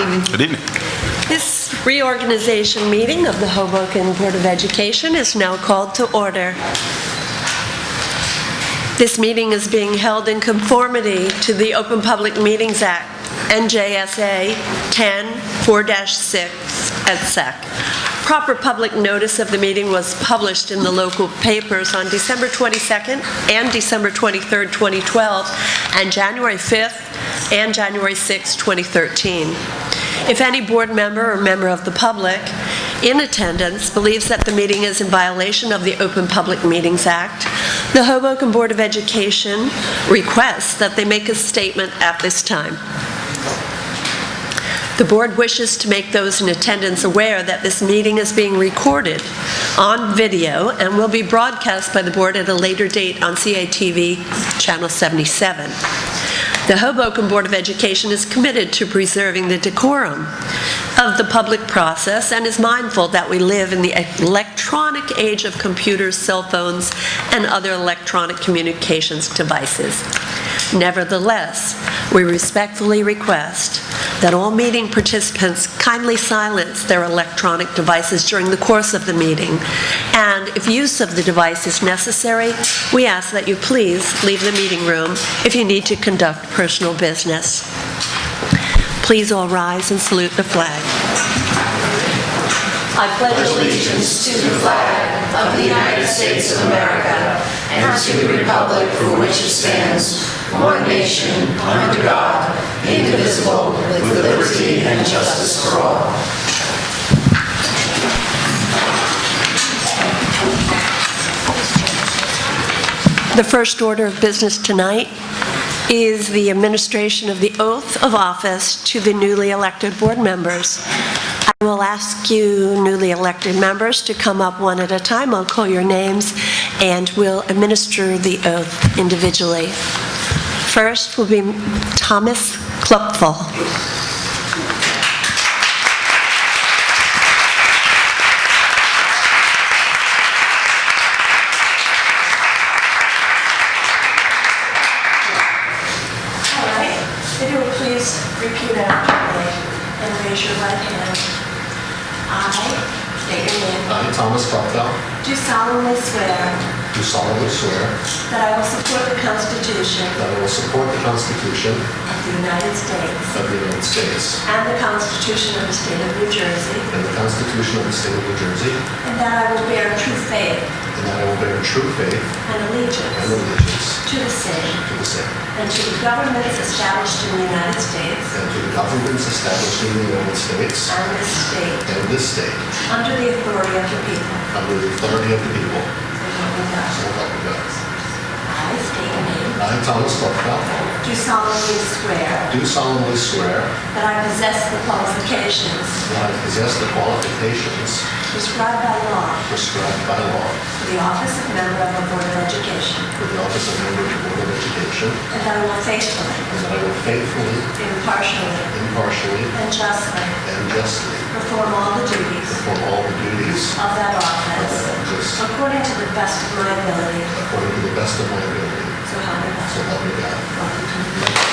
evening. Good evening. This reorganization meeting of the Hoboken Board of Education is now called to order. This meeting is being held in conformity to the Open Public Meetings Act, NJSA 10-4-6 et sec. Proper public notice of the meeting was published in the local papers on December 22nd and December 23rd, 2012, and January 5th and January 6th, 2013. If any board member or member of the public in attendance believes that the meeting is in violation of the Open Public Meetings Act, the Hoboken Board of Education requests that they make a statement at this time. The board wishes to make those in attendance aware that this meeting is being recorded on video and will be broadcast by the board at a later date on CATV Channel 77. The Hoboken Board of Education is committed to preserving the decorum of the public process and is mindful that we live in the electronic age of computers, cell phones, and other electronic communications devices. Nevertheless, we respectfully request that all meeting participants kindly silence their electronic devices during the course of the meeting, and if use of the device is necessary, we ask that you please leave the meeting room if you need to conduct personal business. Please all rise and salute the flag. I pledge allegiance to the flag of the United States of America and to the republic for which it stands, one nation, under God, indivisible, with liberty and justice for all. The first order of business tonight is the administration of the oath of office to the newly elected board members. I will ask you newly elected members to come up one at a time. I'll call your names and we'll administer the oath individually. First will be Thomas Klopfel. If you will please repeat after me and raise your right hand. I, state your name. I, Thomas Klopfel, Do solemnly swear do solemnly swear that I will support the Constitution that I will support the Constitution of the United States of the United States and the Constitution of the State of New Jersey, and the Constitution of the State of New Jersey, and that I will bear true faith and that I will bear true faith and allegiance to to the same the same, and to the governments established in the United States and to the governments established in the United States and this state and this state, under the authority of the people. under the authority of the people. So help me God. So help me God. I state your name. I, Thomas Klopfel, Do solemnly swear do solemnly swear that I possess the qualifications that I possess the qualifications prescribed by law prescribed by law for the office of member of the Board of Education, for the office of member of the Board of Education, and that I will faithfully, and that I will faithfully, impartially, impartially, and justly and justly perform all the duties perform all the duties of that of office that office according to the best of my ability. according to the best of my ability. So help me God. So help me God. Welcome to the board.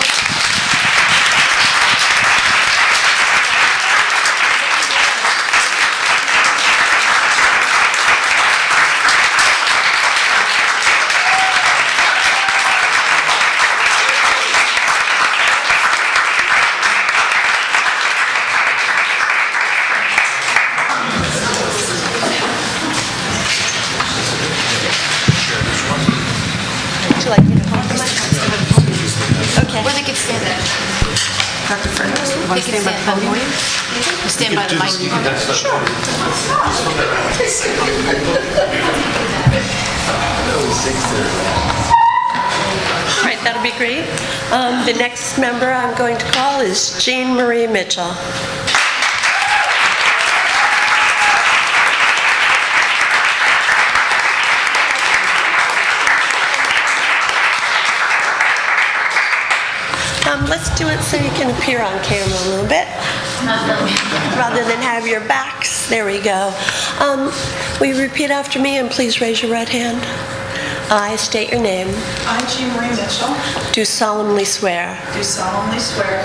Would you like me to hold the mic? Okay. Well, they can stand there. Dr. Fernandez, you want They to can stand by the stand by podium? You stand by the microphone. All right, that'll be great. The next member I'm going to call is Jean Marie Mitchell. Let's do it so you can appear on camera a little bit, rather than have your backs. There we go. Will you repeat after me and please raise your right hand? I state your name, I, Jean Marie Mitchell, do solemnly swear do solemnly swear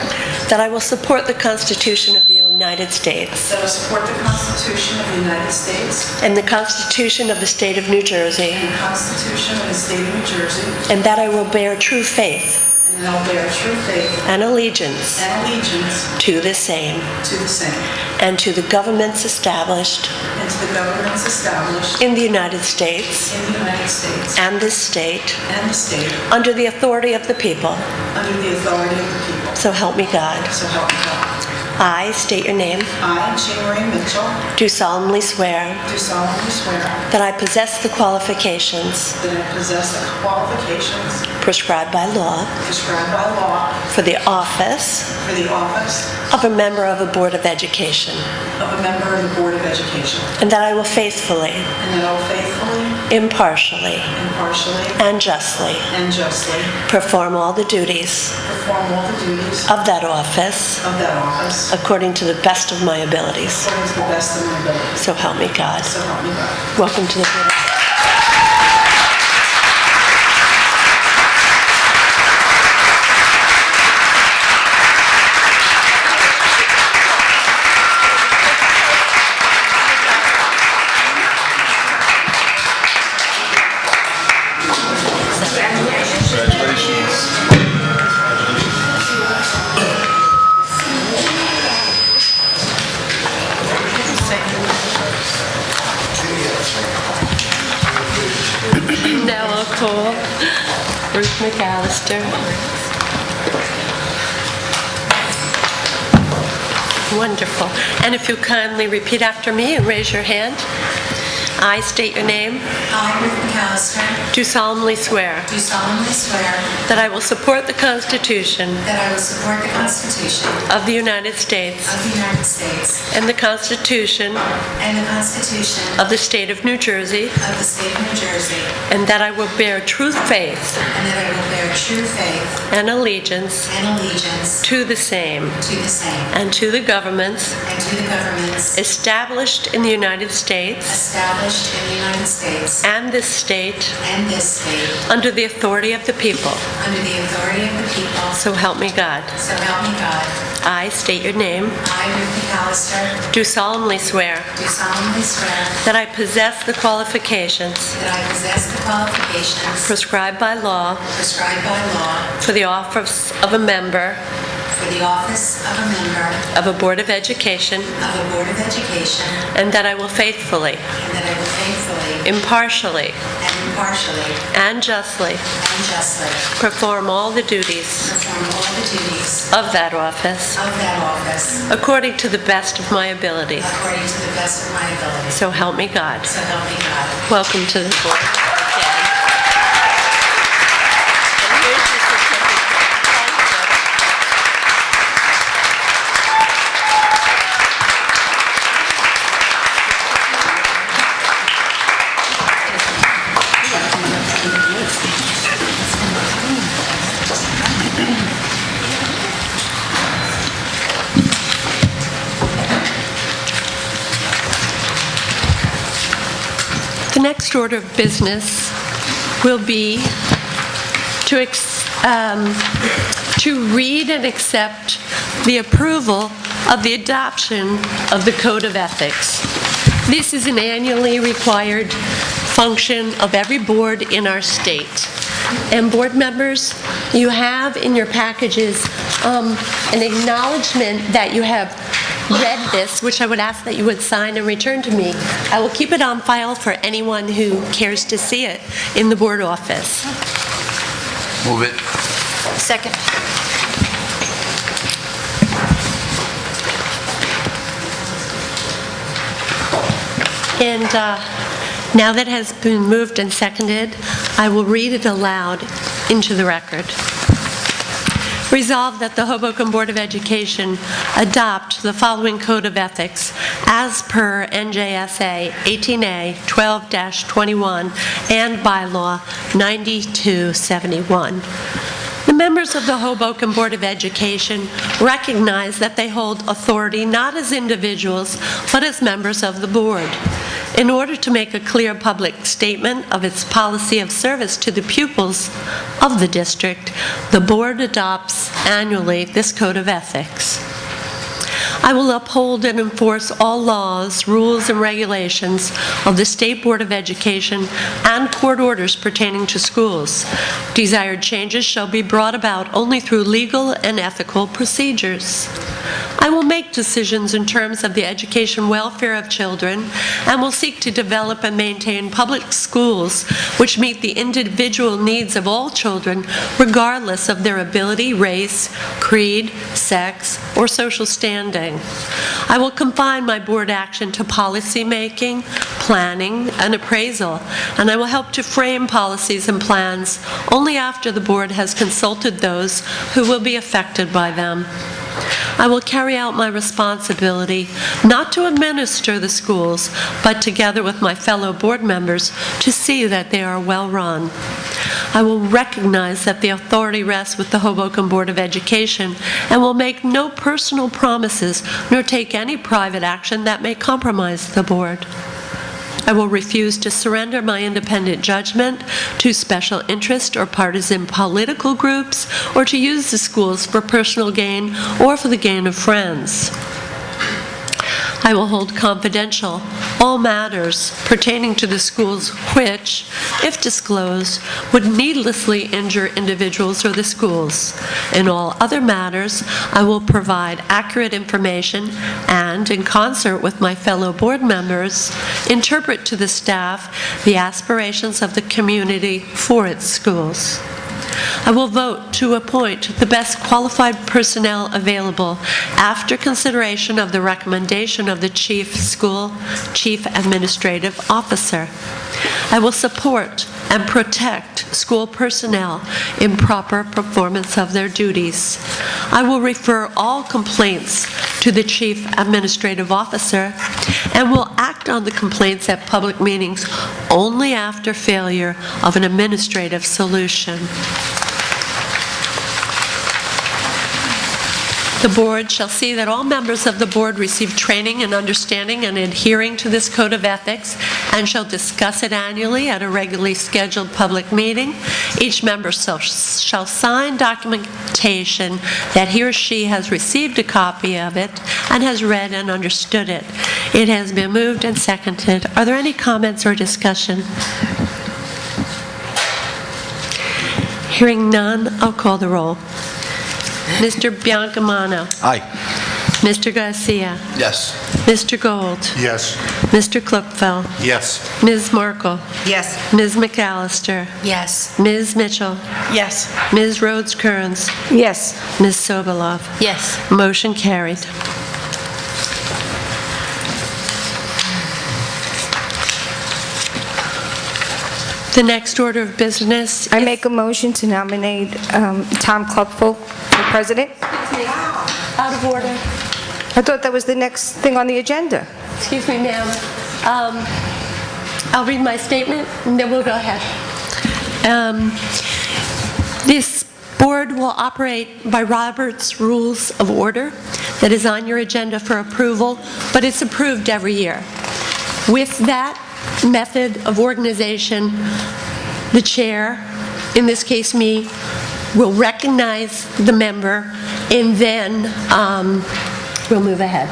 that I will support the Constitution of the United States that I will support the Constitution of the United States and the Constitution of the State of New Jersey, and the Constitution of the State of New Jersey, and that I will bear true faith and that I will bear true faith and allegiance and allegiance to the same to the same, and to the governments established and to the governments established in the United States in the United States and this state and the state under the authority of the people. under the authority of the people. So help me God. So help me God. I state your name, I, Jean Marie Mitchell, do solemnly swear do solemnly swear that I possess the qualifications that I possess the qualifications prescribed by law prescribed by law for the office for the office of a member of a Board of Education, of a member of the Board of Education, and that I will faithfully, and that I will faithfully, impartially, impartially, and justly and justly perform all the duties perform all the duties of that office of that office according to the best of my abilities. according to the best of my ability. So help me God. So help me God. Welcome to the Board of Nella Cole, Ruth McAllister. Wonderful. And if you kindly repeat after me and raise your hand. I state your name, I, Ruth McAllister, do solemnly swear do solemnly swear that I will support the Constitution that I will support the Constitution of the United States of the United States and the Constitution and the Constitution of the State of New Jersey, of the State of New Jersey, and that I will bear true faith and that I will bear true faith and allegiance and allegiance to the same to the same and to the governments and to the governments established in the United States established in the United States and this state and this state under the authority of the people. under the authority of the people. So help me God. So help me God. I state your name, I, Ruth McAllister, do solemnly swear do solemnly swear that I possess the qualifications that I possess the qualifications prescribed by law prescribed by law for the office of a member for the office of a member of a Board of Education, of a Board of Education, and that I will faithfully, and that I will faithfully impartially, and impartially and justly and justly perform all the duties perform all the duties of that office of that office according to the best of my ability. according to the best of my ability. So help me God. So help me God. Welcome to the board again. And here's your certificate. The next order of business will be to read and accept the approval of the adoption of the Code of Ethics. This is an annually required function of every board in our state. And board members, you have in your packages an acknowledgement that you have read this, which I would ask that you would sign and return to me. I will keep it on file for anyone who cares to see it in the board office. Move it. Second. And now that it has been moved and seconded, I will read it aloud into the record. Resolved that the Hoboken Board of Education adopt the following Code of Ethics as per NJSA 18A 12-21 and Bylaw 9271. The members of the Hoboken Board of Education recognize that they hold authority not as individuals, but as members of the board. In order to make a clear public statement of its policy of service to the pupils of the district, the board adopts annually this code of ethics. I will uphold and enforce all laws, rules, and regulations of the State Board of Education and court orders pertaining to schools. Desired changes shall be brought about only through legal and ethical procedures. I will make decisions in terms of the education welfare of children and will seek to develop and maintain public schools which meet the individual needs of all children regardless of their ability, race, creed, sex, or social standing. I will confine my board action to policy making, planning, and appraisal, and I will help to frame policies and plans only after the board has consulted those who will be affected by them. I will carry out my responsibility not to administer the schools, but together with my fellow board members to see that they are well run. I will recognize that the authority rests with the Hoboken Board of Education and will make no personal promises nor take any private action that may compromise the board. I will refuse to surrender my independent judgment to special interest or partisan political groups or to use the schools for personal gain or for the gain of friends. I will hold confidential all matters pertaining to the schools which, if disclosed, would needlessly injure individuals or the schools. In all other matters, I will provide accurate information and, in concert with my fellow board members, interpret to the staff the aspirations of the community for its schools. I will vote to appoint the best qualified personnel available after consideration of the recommendation of the Chief Administrative Officer. I will support and protect school personnel in proper performance of their duties. I will refer all complaints to the Chief Administrative Officer and will act on the complaints at public meetings only after failure of an administrative solution. The board shall see that all members of the board receive training in understanding and adhering to this code of ethics and shall discuss it annually at a regularly scheduled public meeting. Each member shall sign documentation that he or she has received a copy of it and has read and understood it. It has been moved and seconded. Are there any comments or discussion? Hearing none, I'll call the roll. Mr. Biancamano. Aye. Mr. Garcia. Yes. Mr. Gold. Yes. Mr. Klupfel. Yes. Ms. Markle. Yes. Ms. McAllister. Yes. Ms. Mitchell. Yes. Ms. Rhodes-Kearns. Yes. Ms. Sobolov. Yes. Motion carried. The next order of business. I make a motion to nominate Tom Klupfel for president. Out of order. I thought that was the next thing on the agenda. Excuse me, ma'am. I'll read my statement, and then we'll go ahead. This board will operate by Robert's Rules of Order that is on your agenda for approval, but it's approved every year. With that method of organization, the chair, in this case me, will recognize the member, and then we'll move ahead.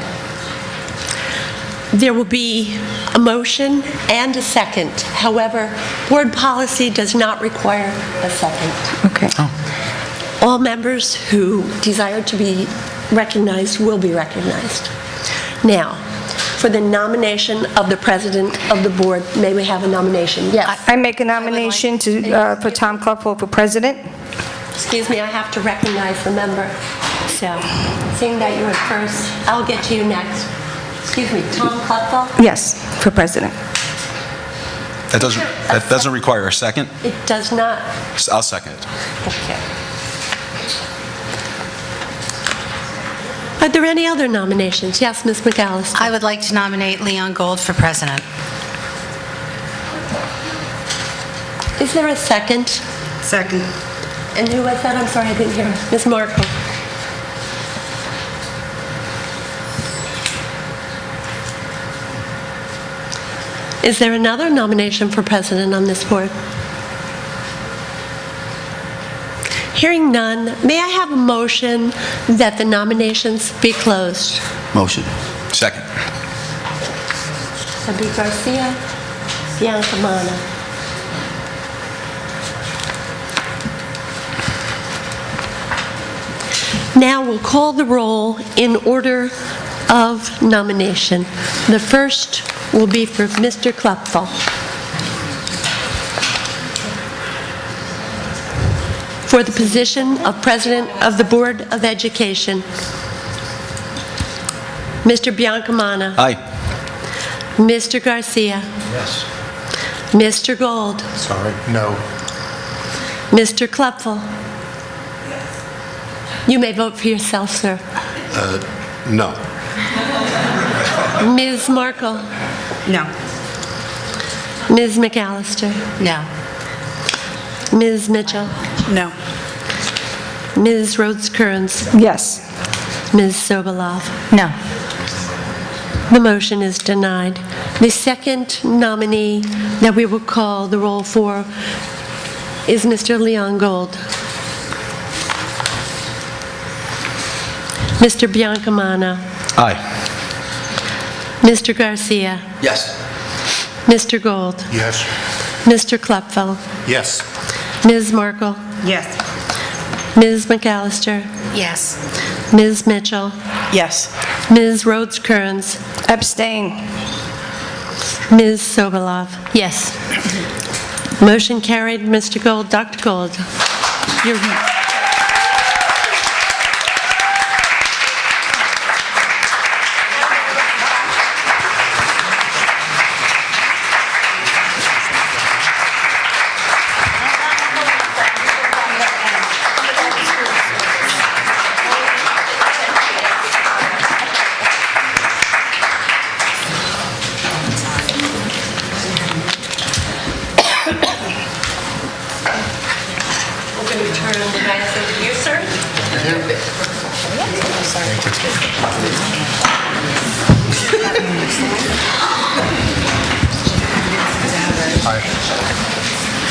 There will be a motion and a second. However, board policy does not require a second. Okay. All members who desire to be recognized will be recognized. Now, for the nomination of the president of the board, may we have a nomination? Yes. I make a nomination for Tom Klupfel for president. Excuse me, I have to recognize the member. So, seeing that you were first, I'll get to you next. Excuse me, Tom Klupfel? Yes, for president. That doesn't require a second? It does not. I'll second it. Okay. Are there any other nominations? Yes, Ms. McAllister. I would like to nominate Leon Gold for president. Is there a second? Second. And who was that? I'm sorry, I didn't hear. Ms. Markle. Is there another nomination for president on this board? Hearing none, may I have a motion that the nominations be closed? Motion. Second. Abby Garcia, Bianca Mana. Now we'll call the roll in order of nomination. The first will be for Mr. Klepfel. For the position of President of the Board of Education. Mr. Biancamana. Aye. Mr. Garcia. Yes. Mr. Gold. Sorry, no. Mr. Klepfel. You may vote for yourself, sir. No. Ms. Markle. No. Ms. McAllister. No. Ms. Mitchell. No. Ms. Rhodes-Kearns. Yes. Ms. Sobolov. No. The motion is denied. The second nominee that we will call the roll for is Mr. Leon Gold. Mr. Biancamana. Aye. Mr. Garcia. Yes. Mr. Gold. Yes. Mr. Klepfel. Yes. Ms. Markle. Yes. Ms. McAllister. Yes. Ms. Mitchell. Yes. Ms. Rhodes-Kearns. Abstain. Ms. Sobolov. Yes. Motion carried. Mr. Gold. Dr. Gold. You're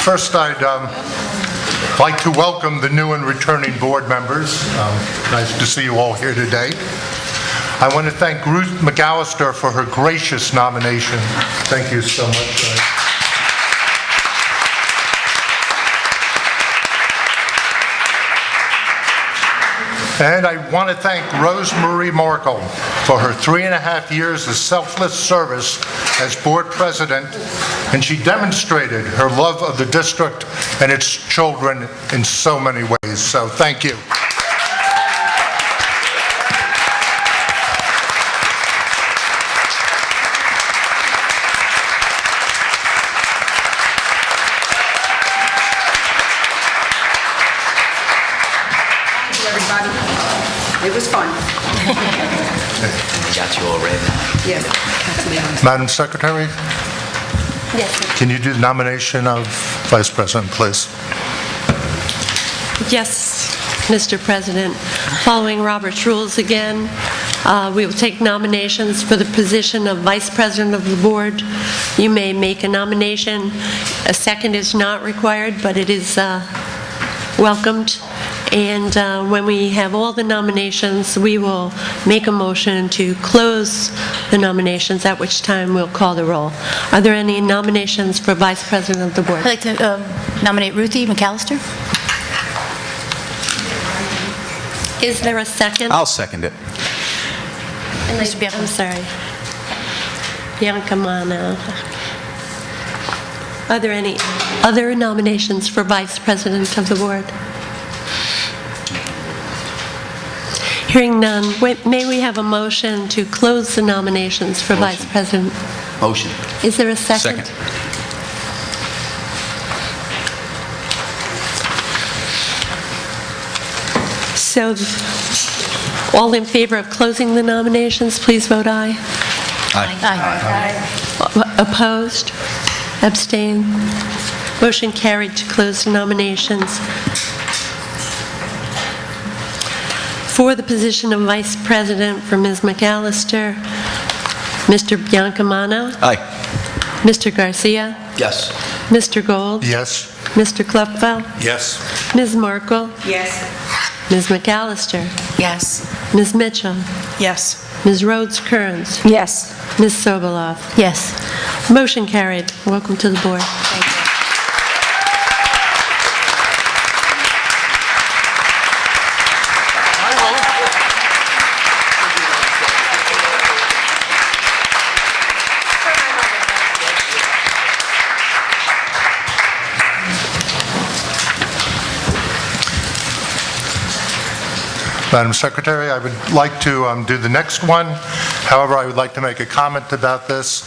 First, I'd like to welcome the new and returning board members. Nice to see you all here today. I want to thank Ruth McAllister for her gracious nomination. Thank you so much. And I want to thank Rosemarie Markle for her 3.5 years of selfless service as board president, and she demonstrated her love of the district and its children in so many ways. So thank you. Everybody. It was fun. Got you all ready. Yes. Madam Secretary, Yes, sir. can you do the nomination of Vice President, please? Yes, Mr. President. Following Robert's rules again, we will take nominations for the position of Vice President of the Board. You may make a nomination. A second is not required, but it is welcomed. And when we have all the nominations, we will make a motion to close the nominations, at which time we'll call the roll. Are there any nominations for Vice President of the Board? I'd like to nominate Ruthie McAllister. Is there a second? I'll second it. Mr. Bianca. I'm sorry. Biancamana. Are there any other nominations for Vice President of the Board? Hearing none, may we have a motion to close the nominations for Vice President? Motion. Is there a second? Second. So, all in favor of closing the nominations, please vote aye. Aye. Opposed? Abstain? Motion carried to close the nominations. For the position of Vice President for Ms. McAllister, Mr. Biancamano, Aye. Mr. Garcia, Yes. Mr. Gold, Yes. Mr. Klupfel, Yes. Ms. Markle, Yes. Ms. McAllister, Yes. Ms. Mitchell, Yes. Ms. Rhodes Kearns, Yes. Ms. Sobolov. Yes. Motion carried. Welcome to the board. Thank you. Madam Secretary, I would like to do the next one. However, I would like to make a comment about this.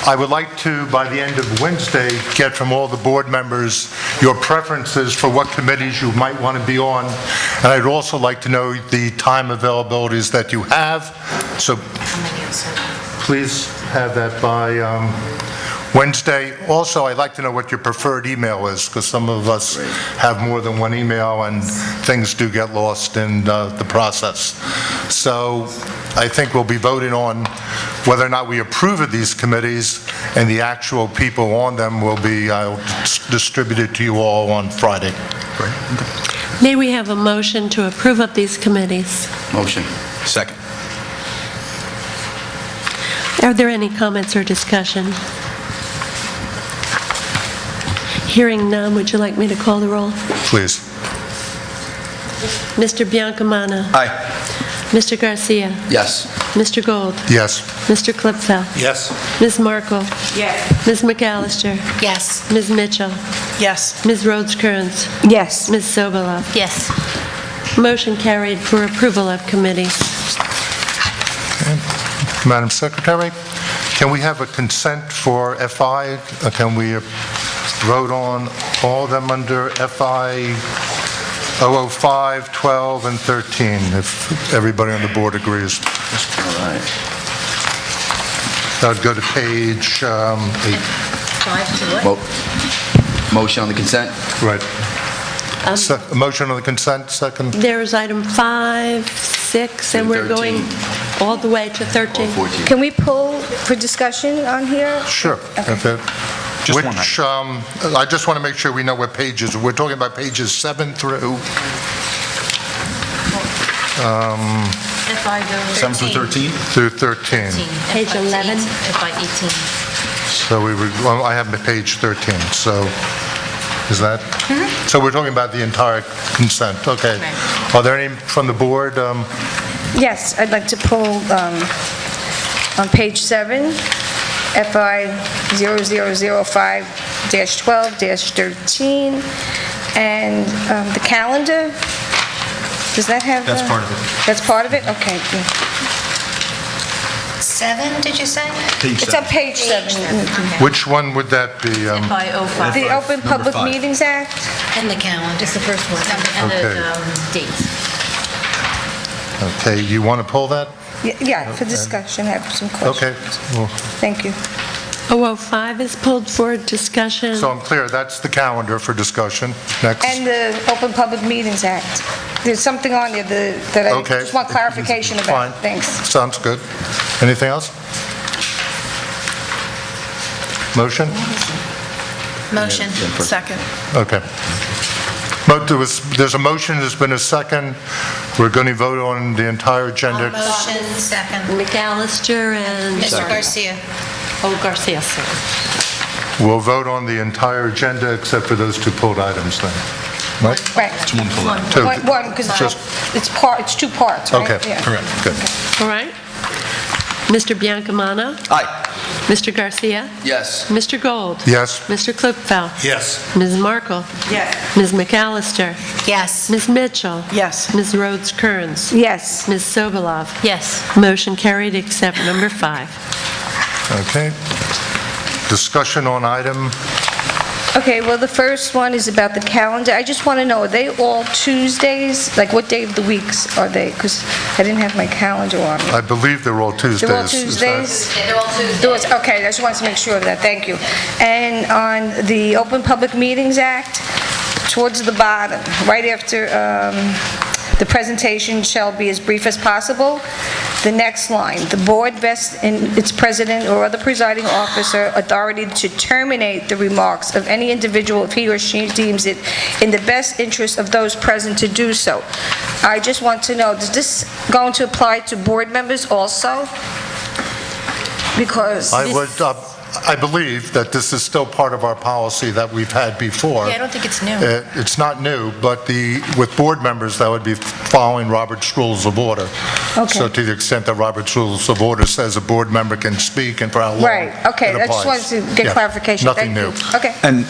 I would like to, by the end of Wednesday, get from all the board members your preferences for what committees you might want to be on. And I'd also like to know the time availabilities that you have. So please have that by Wednesday. Also, I'd like to know what your preferred email is, because some of us have more than one email and things do get lost in the process. So I think we'll be voting on whether or not we approve of these committees, and the actual people on them will be distributed to you all on Friday. May we have a motion to approve of these committees? Motion. Second. Are there any comments or discussion? Hearing none, would you like me to call the roll? Please. Mr. Biancamano. Aye. Mr. Garcia. Yes. Mr. Gold. Yes. Mr. Klipfel. Yes. Ms. Markle. Yes. Ms. McAllister. Yes. Ms. Mitchell. Yes. Ms. Rhodes Kearns. Yes. Ms. Sobolov. Yes. Motion carried for approval of committees. Madam Secretary, can we have a consent for FI? Can we vote on all of them under FI 005, 12, and 13, if everybody on the board agrees? All right. I'd go to page 8. Motion on the consent? Right. A motion on the consent, second? There is item 5, 6, and we're going all the way to 13. 14. Can we pull for discussion on here? Sure. Okay. Just Which, one I just want to make sure we know what pages. We're talking about pages 7 through... FI 7 through 13? through 13. Page 11. FI 18. So I have page 13, so is that? So we're talking about the entire consent, okay. Right. Are there any from the board? Yes, I'd like to pull on page 7, FI 0005-12-13, and the calendar. Does that have? That's part of it. That's part of it? Okay. Good. 7, did you say? Page It's on page 7. Which one would that be? FI 05. The Open Number Public 5. Meetings Act? And the calendar. It's the first one. And Okay. the dates. Okay, you want to pull that? Yeah, for discussion, I have some questions. Okay, well, Thank you. 005 is pulled for discussion. so I'm clear, that's the calendar for discussion. Next. And the Open Public Meetings Act. There's something on there that I Okay. just want clarification about. Fine. Thanks. Sounds good. Anything else? Motion? Motion. Second. Okay. There's a motion, there's been a second. We're going to vote on the entire agenda. Motion, second. McAllister and... Mr. Garcia. Oh, Garcia, sorry. We'll vote on the entire agenda except for those two pulled items then. Right? Right. One pull out. Two. One, because Just- it's two parts, right? Okay, Yeah. correct. Good. All right. Mr. Biancamano. Aye. Mr. Garcia. Yes. Mr. Gold. Yes. Mr. Klipfel. Yes. Ms. Markle. Yes. Ms. McAllister. Yes. Ms. Mitchell. Yes. Ms. Rhodes Kearns. Yes. Ms. Sobolov. Yes. Motion carried except number 5. Okay. Discussion on item, Okay, well, the first one is about the calendar. I just want to know, are they all Tuesdays? Like, what day of the weeks are they? Because I didn't have my calendar on. I believe they're all Tuesdays. They're all Is that- Tuesdays? They're all Tuesdays. Okay, I just wanted to make sure of that, thank you. And on the Open Public Meetings Act, towards the bottom, right after the The presentation shall be as brief as possible. The next line, the board vests in its president or other presiding officer authority to terminate the remarks of any individual if he or she deems it in the best interest of those present to do so. I just want to know, is this going to apply to board members also? Because I believe that this is still part of our policy that we've had before. Yeah, I don't think it's new. It's not new, but with board members, that would be following Robert's Rules of Order. Okay. So to the extent that Robert's Rules of Order says a board member can speak and for how long, Right, okay, it I just applies. wanted to get Yeah, clarification. Nothing Thank new. you. Okay. And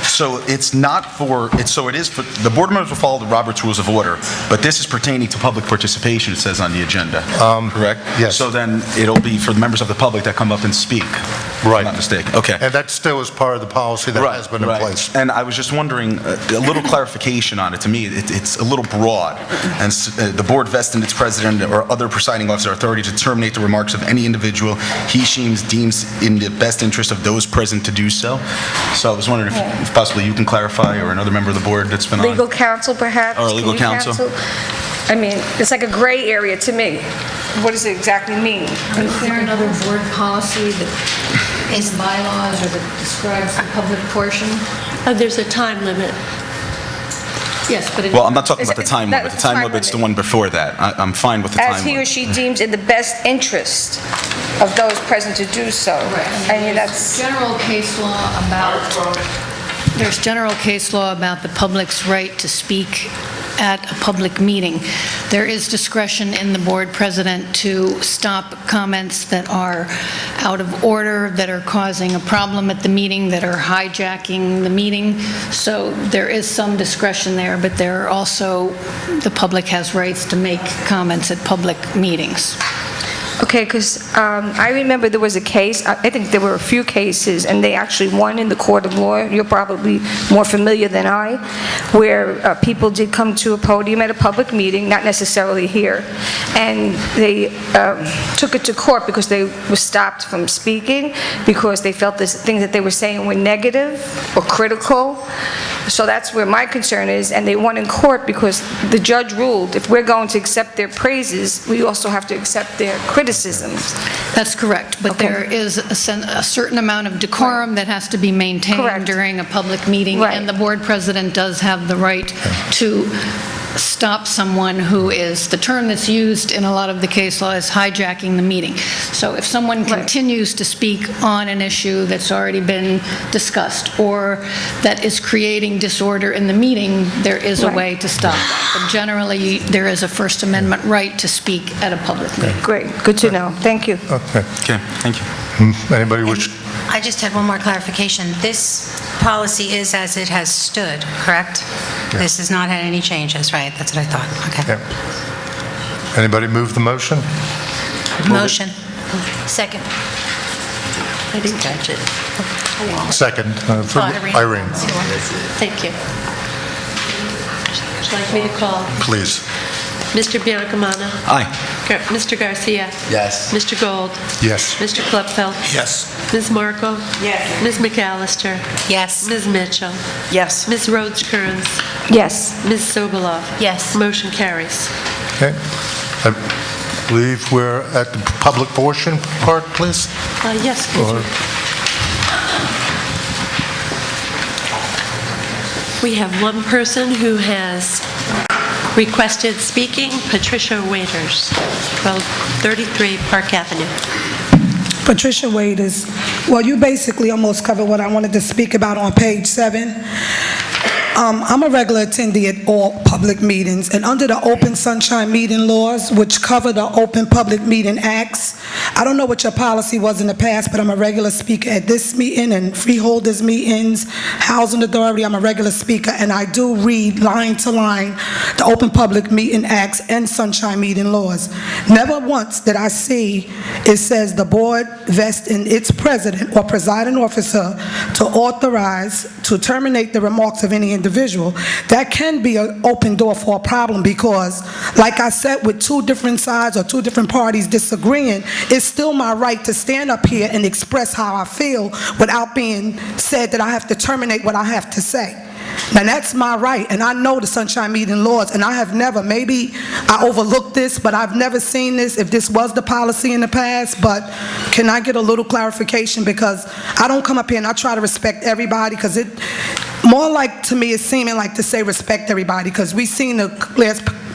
so it's not for, so it is for, the board members will follow the Robert's Rules of Order, but this is pertaining to public participation, it says on the agenda, correct? yes. So then it'll be for the members of the public that come up and speak. If Right. I'm not mistaken, okay. And that still is part of the policy that has been in place. And I was just wondering, a little clarification on it. To me, it's a little broad. And the board vests in its president or other presiding officer authority to terminate the remarks of any individual he deems in the best interest of those present to do so. So I was wondering if possibly you can clarify, or another member of the board that's been on. Legal counsel, perhaps? Or legal Can you counsel. I mean, it's like a gray area to me. What does it exactly mean? Is there another board policy that is bylaws or that describes the public portion? There's a time limit. Yes, but it... Well, I'm not talking about the Is- time that limit. The was time time limit's the limit. one before that. I'm fine with the time As he or limit. she deems in the best interest of those present to do so. I mean, that's... General case law about... There's general case law about the public's right to speak at a public meeting. There is discretion in the board president to stop comments that are out of order, that are causing a problem at the meeting, that are hijacking the meeting. So there is some discretion there, but there are also, the public has rights to make comments at public meetings. Okay, because I remember there was a case, I think there were a few cases, and they actually won in the court of law, you're probably more familiar than I, where people did come to a podium at a public meeting, not necessarily here, and they took it to court because they were stopped from speaking, because they felt the things that they were saying were negative or critical. So that's where my concern is, and they won in court because the judge ruled if we're going to accept their praises, we also have to accept their criticisms. That's correct, but Okay. there is a certain amount of decorum that has to be maintained Correct. during a public meeting, Right. and the board president does have the right to stop someone who is, the term that's used in a lot of the case law is hijacking the meeting. So if someone continues to speak on an issue that's already been discussed, or that is creating disorder in the meeting, there is a Right. way to stop that. But generally, there is a First Amendment right to speak at a public meeting. Great, good to know, thank you. Okay. Okay, thank you. Anybody wish? I just had one more clarification. This policy is as it has stood, correct? This has not had any changes, right? That's what I thought. Okay. Yeah. Anybody move the motion? Motion. Second. I didn't catch it. Second, for Irene, Thank you. Would you like me to call please. Mr. Biancamana? Aye. Mr. Garcia? Yes. Mr. Gold? Yes. Mr. Klepfeld? Yes. Ms. Markle? Yes. Ms. McAllister? Yes. Ms. Mitchell? Yes. Ms. Rhodes Kearns? Yes. Ms. Sobolov? Yes. Motion carries. Okay. I believe we're at the public portion part, please. Yes, could you? We have one person who has requested speaking, Patricia Waiters, 1233 Park Avenue. Patricia Waiters. Well, you basically almost covered what I wanted to speak about on page 7. I'm a regular attendee at all public meetings, and under the Open Sunshine Meeting laws, which cover the Open Public Meeting Acts, I don't know what your policy was in the past, but I'm a regular speaker at this meeting and freeholders meetings, Housing Authority. I'm a regular speaker, and I do read line to line the Open Public Meeting Acts and Sunshine Meeting laws. Never once did I see it says the board vests in its president or presiding officer to authorize to terminate the remarks of any individual. That can be an open door for a problem because, like I said, with two different sides or two different parties disagreeing, it's still my right to stand up here and express how I feel without being said that I have to terminate what I have to say. Now, that's my right, and I know the Sunshine Meeting laws, and I have never, maybe I overlooked this, but I've never seen this, if this was the policy in the past, but can I get a little clarification? Because I don't come up here and I try to respect everybody, because it, more like, to me, it's seeming like to say respect everybody, because we've seen the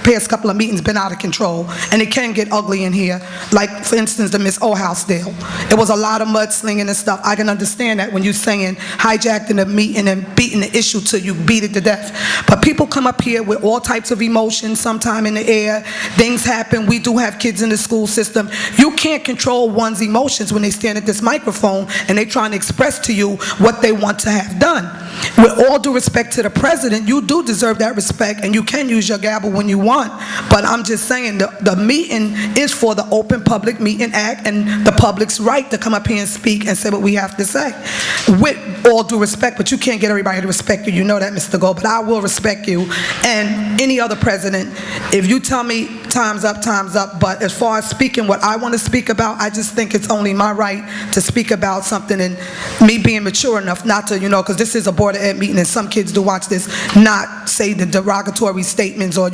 past couple of meetings been out of control, and it can get ugly in here. Like, for instance, the Miss Oldhouse deal. It was a lot of mudslinging and stuff. I can understand that when you're saying hijacking the meeting and beating the issue till you beat it to death. But people come up here with all types of emotions, sometime in the air. Things happen. We do have kids in the school system. You can't control one's emotions when they stand at this microphone and they trying to express to you what they want to have done. With all due respect to the president, you do deserve that respect, and you can use your gavel when you want. But I'm just saying, the meeting is for the Open Public Meeting Act and the public's right to come up here and speak and say what we have to say. With all due respect, but you can't get everybody to respect you. You know that, Mr. Gold, but I will respect you and any other president. If you tell me time's up, time's up. But as far as speaking what I want to speak about, I just think it's only my right to speak about something, and me being mature enough not to, because this is a Board of Ed meeting, and some kids do watch this, not say the derogatory statements or,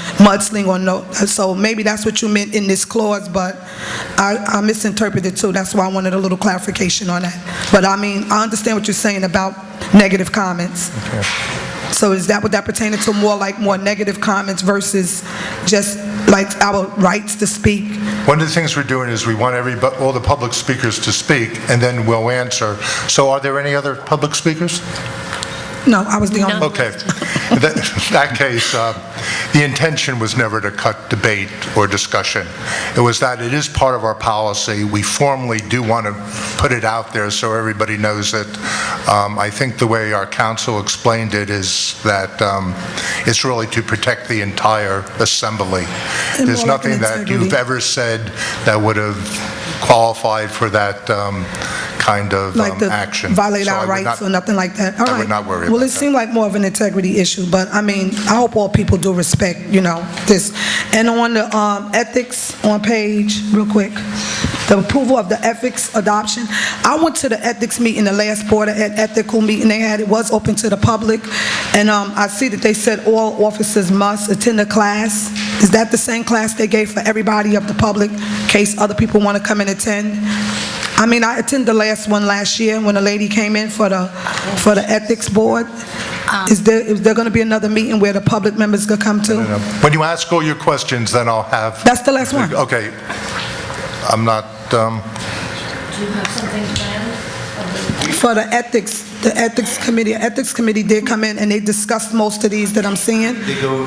mudsling or no. So maybe that's what you meant in this clause, but I misinterpreted too. That's why I wanted a little clarification on that. But I mean, I understand what you're saying about negative comments. Okay. So is that what that pertaining to, more negative comments versus just like our rights to speak? One of the things we're doing is we want all the public speakers to speak, and then we'll answer. So are there any other public speakers? No, I was the only one. Okay. In that case, the intention was never to cut debate or discussion. It was that it is part of our policy. We formally do want to put it out there so everybody knows it. I think the way our counsel explained it is that it's really to protect the entire assembly. There's nothing that you've ever said that would have qualified for that kind of action. Violate So our rights or nothing like that. All right. I would not worry Well, about it seemed like more of an integrity issue, but I mean, I hope all people do respect, this. And on the ethics on page, real quick, the approval of the ethics adoption. I went to the ethics meeting, the last Board of Ed ethical meeting they had. It was open to the public, and I see that they said all officers must attend a class. Is that the same class they gave for everybody of the public, in case other people want to come and attend? I mean, I attended the last one last year when a lady came in for the ethics board. Is there going to be another meeting where the public members could come to? When you ask all your questions, then I'll have... That's the last one. Okay. I'm not... Do you have something planned? For the ethics committee did come in and they discussed most of these that I'm seeing,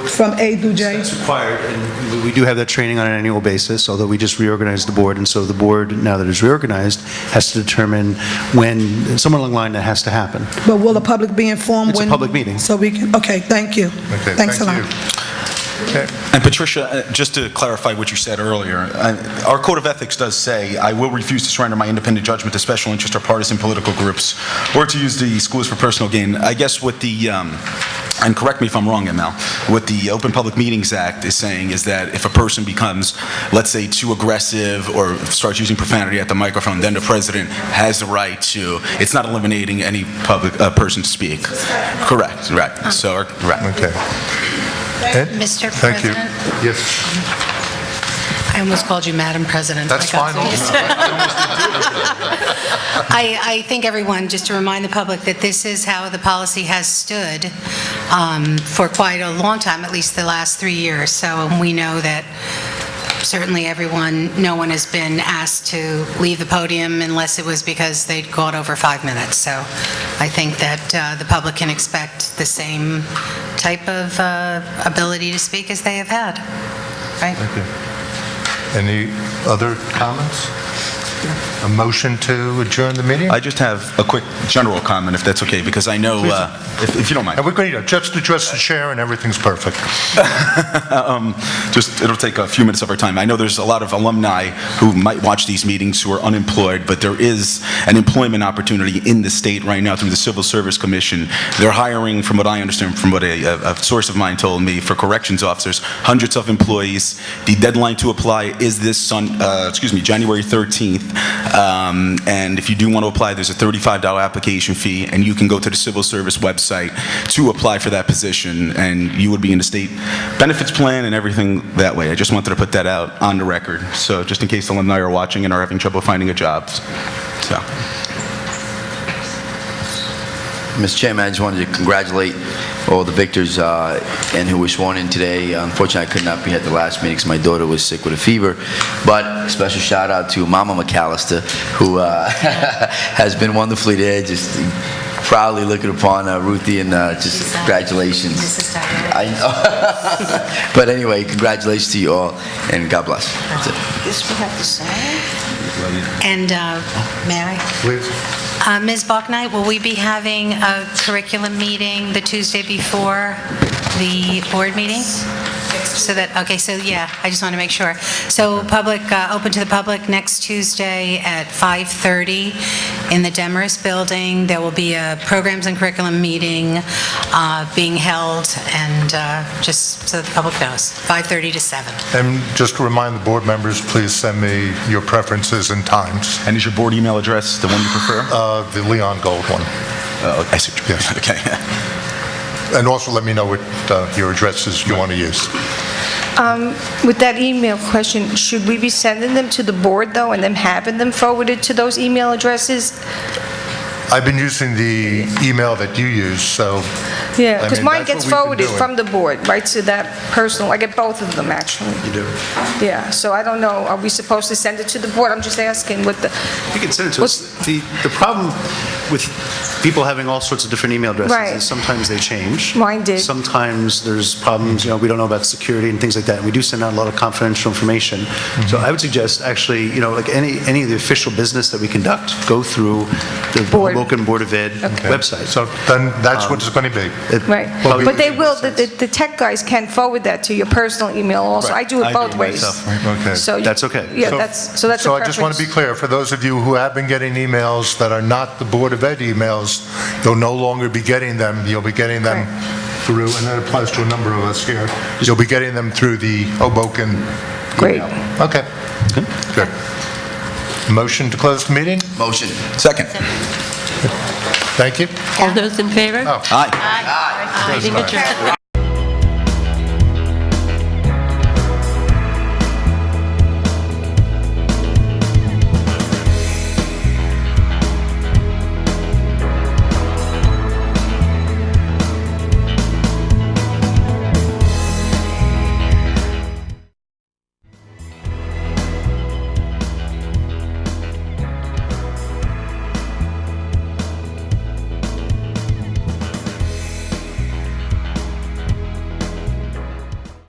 from A through J. That's required, and we do have that training on an annual basis, although we just reorganized the board, and so the board, now that it's reorganized, has to determine when, somewhere along the line, that has to happen. But will the public be informed when? It's a public meeting. So we can, okay, thank you. Okay, Thanks a lot. you. Okay. And Patricia, just to clarify what you said earlier, our Code of Ethics does say, I will refuse to surrender my independent judgment to special interest or partisan political groups, or to use the schools for personal gain. I guess what the, and correct me if I'm wrong, ML, what the Open Public Meetings Act is saying is that if a person becomes, let's say, too aggressive or starts using profanity at the microphone, then the president has the right to, it's not eliminating any public person to speak. Correct, right. So, right. Okay. Ed? Mr. Thank you. President? Yes. I almost called you Madam President. That's I got fine. so used to it. I think everyone, just to remind the public that this is how the policy has stood for quite a long time, at least the last 3 years. So we know that certainly no one has been asked to leave the podium unless it was because they'd gone over 5 minutes. So I think that the public can expect the same type of ability to speak as they have had. Right? Thank you. Any other comments? A motion to adjourn the meeting? I just have a quick general comment, if that's okay, because I know, if you don't mind. And we're going to just address the chair and everything's perfect. It'll take a few minutes of our time. I know there's a lot of alumni who might watch these meetings who are unemployed, but there is an employment opportunity in the state right now through the Civil Service Commission. They're hiring, from what I understand, from what a source of mine told me, for corrections officers, hundreds of employees. The deadline to apply is January 13th. And if you do want to apply, there's a $35 application fee, and you can go to the Civil Service website to apply for that position, and you would be in the state benefits plan and everything that way. I just wanted to put that out on the record, so just in case alumni are watching and are having trouble finding a job. So. Mr. Chairman, I just wanted to congratulate all the victors and who were sworn in today. Unfortunately, I could not be at the last meeting because my daughter was sick with a fever. But special shout out to Mama McAllister, who has been wonderfully there, just proudly looking upon Ruthie, and just congratulations. I know. But anyway, congratulations to you all, and God bless. That's it. This we have to sign? And may I? Please. Ms. Balknight, will we be having a curriculum meeting the Tuesday before the board meeting? So that, okay, so yeah, I just want to make sure. So public, open to the public next Tuesday at 5:30 in the Demarest Building. There will be a programs and curriculum meeting being held, and just so that the public knows, 5:30 to 7. And just to remind the board members, please send me your preferences and times. And is your board email address the one you prefer? The Leon Gold one. I see. Yes. Okay. And also let me know what your addresses you want to use. With that email question, should we be sending them to the board, though, and then having them forwarded to those email addresses? I've been using the email that you use, so... Yeah, because mine that's what gets we've been forwarded doing. from the board, right, to that personal. I get both of them, actually. You do. Yeah, so I don't know, are we supposed to send it to the board? I'm just asking what the... You can send it to us. The problem with people having all sorts of different email addresses Right. is sometimes they change. Mine did. Sometimes there's problems, we don't know about security and things like that. And we do send out a lot of confidential information. So I would suggest actually, like any of the official business that we conduct, go through the Board. Hoboken Board of Ed website. So then that's what it's going to be. Right, Probably but they makes will, sense. the tech guys can forward that to your personal email also. I do it both ways. Okay. So you- That's okay. Yeah, that's a So I just want to be preference. clear, for those of you who have been getting emails that are not the Board of Ed emails, you'll no longer be getting them. You'll be getting them through, and that applies to a number of us here, you'll be getting them through the Hoboken Great. email. Okay. Good. Motion to close the meeting? Motion. Second. Thank you. All those in favor? Oh. Aye. Meeting adjourned.